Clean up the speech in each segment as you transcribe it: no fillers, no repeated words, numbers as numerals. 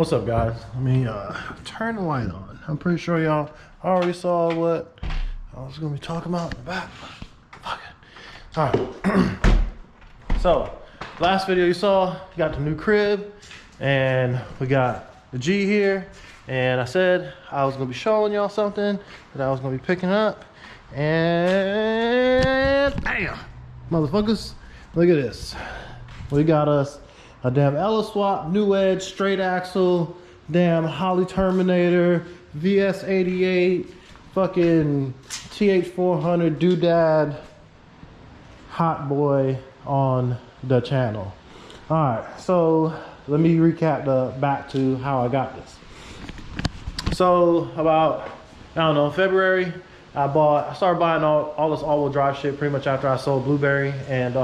What's up, guys? Let me turn the light on. I'm pretty sure y'all already saw what I was gonna be talking about in the back. Fuck it. All right. So, last video you saw, you got the new crib, and we got the G here. And I said I was gonna be showing y'all something that I was gonna be picking up, and bam, motherfuckers! Look at this. We got us a damn Ella swap, new edge, straight axle, damn Holly Terminator, VS88, fucking TH400 doodad hot boy on the channel. All right, so let me recap back to how I got this. So about, I don't know, February, I started buying all this all-wheel drive shit pretty much after I sold Blueberry, and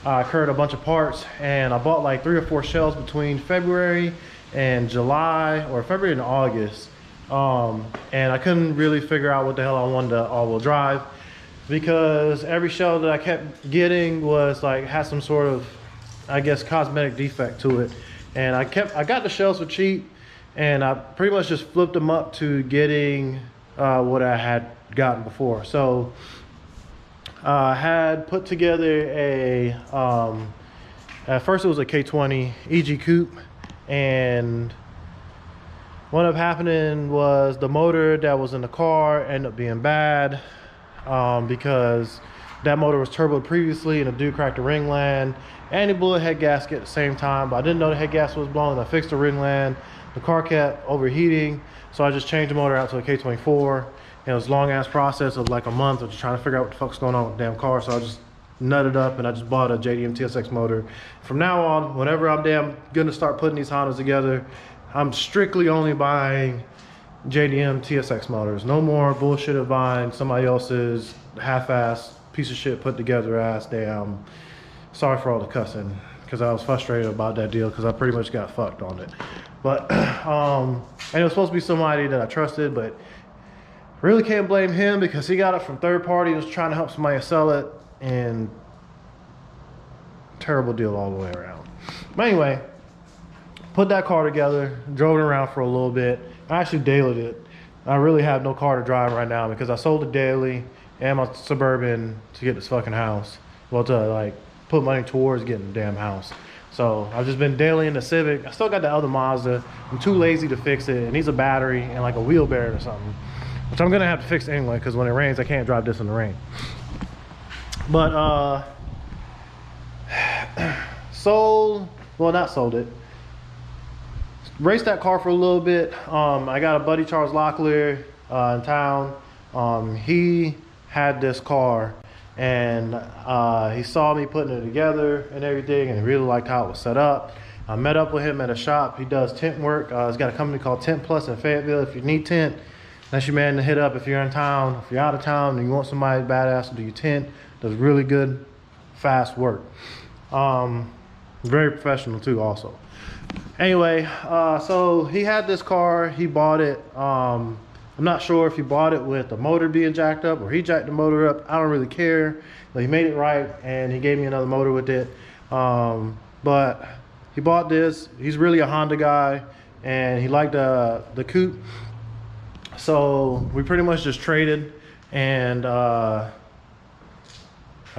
I incurred a bunch of parts, and I bought like 3 or 4 shells between February and July, or February and August. And I couldn't really figure out what the hell I wanted to all-wheel drive, because every shell that I kept getting was like, had some sort of, I guess, cosmetic defect to it. And I got the shells for cheap, and I pretty much just flipped them up to getting what I had gotten before. So I had put together a, at first it was a K20 EG Coupe, and what ended up happening was the motor that was in the car ended up being bad, because that motor was turboed previously, and the dude cracked the ringland and he blew a head gasket at the same time, but I didn't know the head gasket was blown. I fixed the ringland. The car kept overheating, so I just changed the motor out to a K24. And it was a long ass process of like a month of just trying to figure out what the fuck's going on with the damn car. So I just nutted up and I just bought a JDM TSX motor. From now on, whenever I'm gonna start putting these Hondas together, I'm strictly only buying JDM TSX motors. No more bullshit of buying somebody else's half-ass piece of shit put together ass damn. Sorry for all the cussing, because I was frustrated about that deal, because I pretty much got fucked on it. But and it was supposed to be somebody that I trusted, but really can't blame him, because he got it from third party. He was trying to help somebody sell it, and terrible deal all the way around. But anyway, put that car together, drove it around for a little bit. I actually dailied it. I really have no car to drive right now, because I sold the daily and my Suburban to get this fucking house. Well, to like put money towards getting the damn house. So I've just been dailying the Civic. I still got the other Mazda. I'm too lazy to fix it. It needs a battery and like a wheel bearing or something, which I'm gonna have to fix anyway, because when it rains I can't drive this in the rain. But not sold it, raced that car for a little bit. I got a buddy, Charles Locklear, in town. He had this car, and he saw me putting it together and everything, and he really liked how it was set up. I met up with him at a shop. He does tent work. He's got a company called Tent Plus in Fayetteville. If you need tent, that's your man to hit up. If you're in town, if you're out of town and you want somebody badass to do your tent, does really good, fast work. Very professional too also. Anyway, so he had this car, he bought it. I'm not sure if he bought it with the motor being jacked up or he jacked the motor up. I don't really care, but he made it right, and he gave me another motor with it. But he bought this. He's really a Honda guy, and he liked the coupe. So we pretty much just traded, and I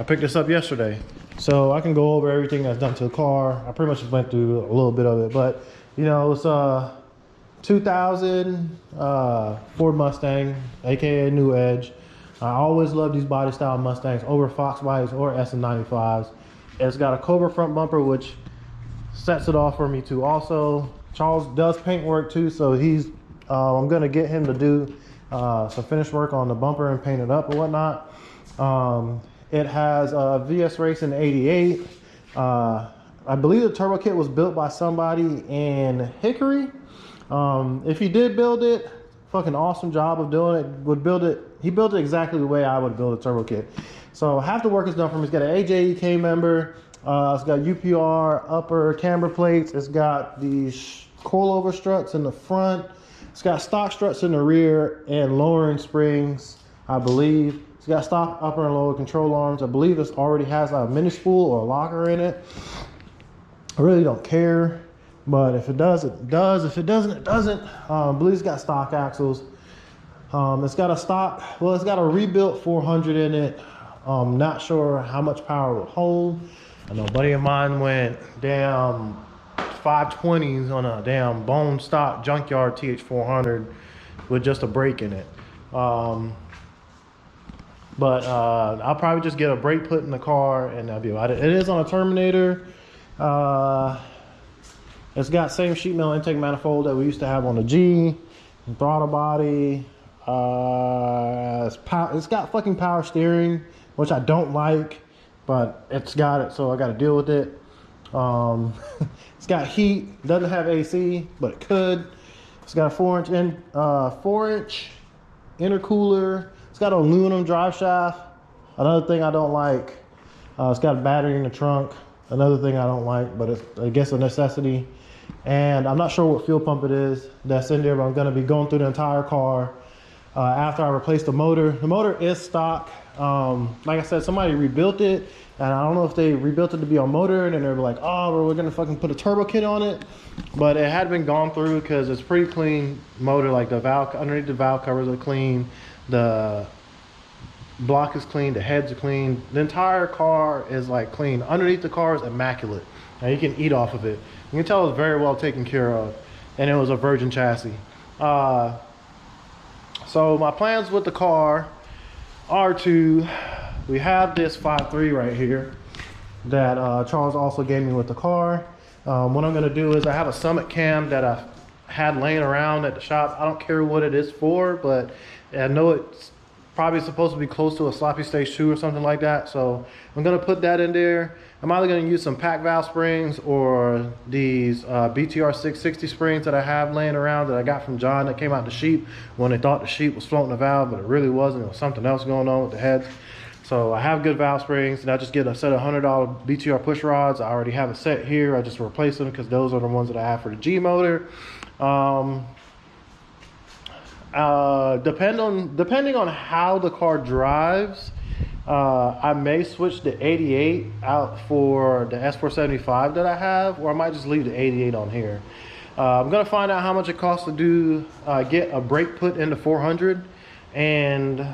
picked this up yesterday. So I can go over everything that's done to the car. I pretty much just went through a little bit of it, but you know, it's a 2000 Ford Mustang, aka New Edge. I always love these body style Mustangs over Fox bodies or SM95s. It's got a Cobra front bumper, which sets it off for me too. Also, Charles does paint work too, so he's I'm gonna get him to do some finish work on the bumper and paint it up and whatnot. It has a VS Racing 88. I believe the turbo kit was built by somebody in Hickory. If he did build it, fucking awesome job of doing it. He built it exactly the way I would build a turbo kit. So half the work is done for him. It's got an AJEK member. It's got UPR upper camber plates. It's got these coilover struts in the front. It's got stock struts in the rear and lowering springs, I believe. It's got stock upper and lower control arms. I believe this already has a mini spool or a locker in it. I really don't care, But if it does, it does. If it doesn't, it doesn't. I believe it's got stock axles. It's got a stock, well, it's got a rebuilt 400 in it. Not sure how much power it will hold. I know a buddy of mine went damn 520s on a damn bone stock junkyard TH400 with just a brake in it. But I'll probably just get a brake put in the car and that'll be about it. It is on a Terminator. It's got same sheet metal intake manifold that we used to have on the G. Throttle body. It's got fucking power steering, which I don't like, but it's got it, so I got to deal with it. It's got heat. Doesn't have AC, but it could. It's got a 4-inch intercooler. It's got an aluminum drive shaft. Another thing I don't like. It's got a battery in the trunk. Another thing I don't like, but it's, I guess, a necessity. And I'm not sure what fuel pump it is that's in there, but I'm going to be going through the entire car after I replace the motor. The motor is stock. Like I said, somebody rebuilt it, and I don't know if they rebuilt it to be on motor, and then they were like, oh, we're going to fucking put a turbo kit on it. But it had been gone through because it's pretty clean motor. Like the valve, underneath the valve covers are clean. The block is clean, the heads are clean. The entire car is like clean. Underneath the car is immaculate. Now you can eat off of it. You can tell it's very well taken care of. And it was a virgin chassis. So my plans with the car are to, we have this 5.3 right here that Charles also gave me with the car. What I'm gonna do is I have a Summit cam that I had laying around at the shop. I don't care what it is for, but I know it's probably supposed to be close to a sloppy stage 2 or something like that. So I'm gonna put that in there. I'm either gonna use some pack valve springs or these BTR 660 springs that I have laying around that I got from John that came out the sheep when they thought the sheep was floating the valve, but it really wasn't. There was something else going on with the heads. So I have good valve springs, and I just get a set of $100 BTR push rods. I already have a set here. I just replace them because those are the ones that I have for the G motor. Depending on how the car drives, I may switch the 88 out for the S475 that I have, or I might just leave the 88 on here. I'm gonna find out how much it costs to do get a brake put in the 400, and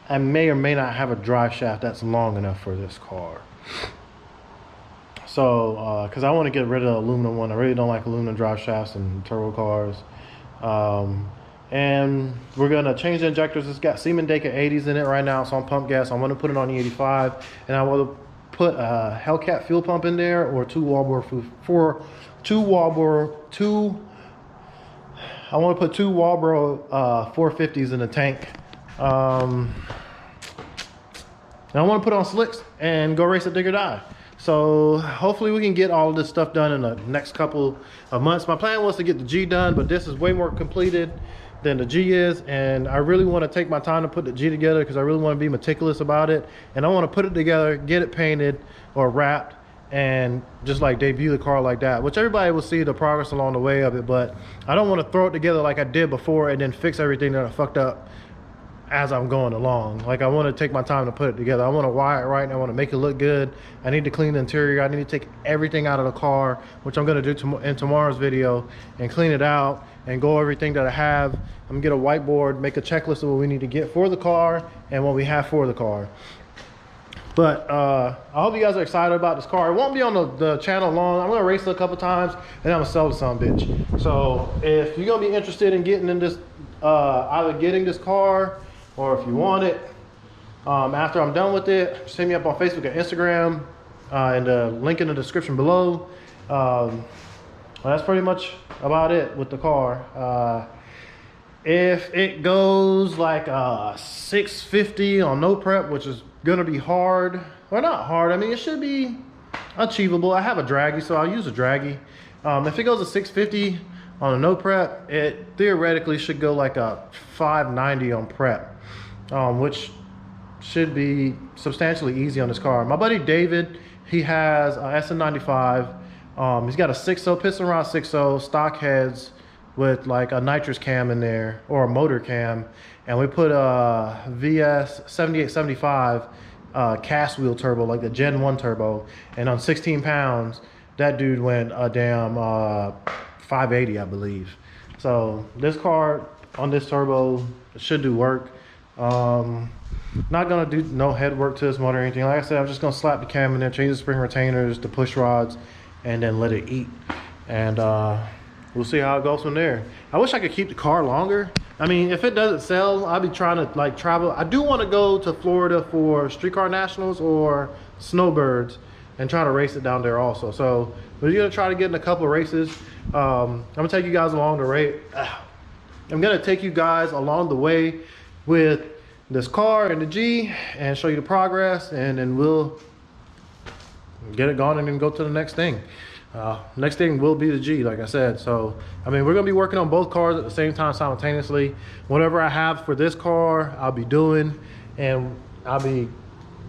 I may or may not have a drive shaft that's long enough for this car. So, because I want to get rid of the aluminum one. I really don't like aluminum drive shafts in turbo cars. And we're gonna change the injectors. It's got Siemens Deka 80s in it right now. It's on pump gas. I'm gonna put it on E85, and I will put a Hellcat fuel pump in there, or I want to put two Walbro 450s in the tank. And I want to put on slicks and go race a dig or die. So hopefully we can get all of this stuff done in the next couple of months. My plan was to get the G done, but this is way more completed than the G is, and I really want to take my time to put the G together because I really want to be meticulous about it, and I want to put it together, get it painted or wrapped, and just like debut the car like that, which everybody will see the progress along the way of it. But I don't want to throw it together like I did before and then fix everything that I fucked up as I'm going along. Like, I want to take my time to put it together. I want to wire it right, and I want to make it look good. I need to clean the interior. I need to take everything out of the car, which I'm going to do in tomorrow's video, and clean it out and go everything that I have. I'm gonna get a whiteboard, make a checklist of what we need to get for the car and what we have for the car. But I hope you guys are excited about this car. It won't be on the channel long. I'm gonna race it a couple times and I'm gonna sell the son of a bitch. So if you're gonna be interested in getting in this, either getting this car, or if you want it, after I'm done with it, just hit me up on Facebook and Instagram, and the link in the description below. Well, that's pretty much about it with the car. If it goes like 650 on no prep, which is gonna be hard, or not hard, I mean, it should be achievable. I have a draggy, so I'll use a draggy. If it goes to 650 on a no prep, it theoretically should go like a 590 on prep, which should be substantially easy on this car. My buddy David, he has a SN95. He's got a 6.0 piston rod 6.0 stock heads with like a nitrous cam in there, or a motor cam, and we put a VS 7875 cast wheel turbo, like the Gen 1 turbo, and on 16 pounds that dude went a damn 580, I believe. So this car on this turbo should do work. Not gonna do no head work to this motor or anything. Like I said, I'm just gonna slap the cam in there, change the spring retainers, the push rods, and then let it eat. And we'll see how it goes from there. I wish I could keep the car longer. I mean, if it doesn't sell, I'll be trying to like travel. I do want to go to Florida for Streetcar Nationals or Snowbirds and try to race it down there also. So we're gonna try to get in a couple of races. I'm gonna take you guys along the way. I'm gonna take you guys along the way with this car and the G and show you the progress, and then we'll get it going and then go to the next thing. Next thing will be the G, like I said. So I mean, we're gonna be working on both cars at the same time simultaneously. Whatever I have for this car, I'll be doing, and I'll be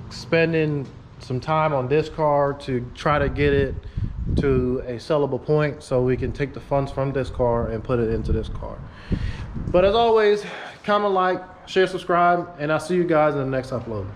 spending some time on this car to try to get it to a sellable point so we can take the funds from this car and put it into this car. But as always, comment, like, share, subscribe, and I'll see you guys in the next upload.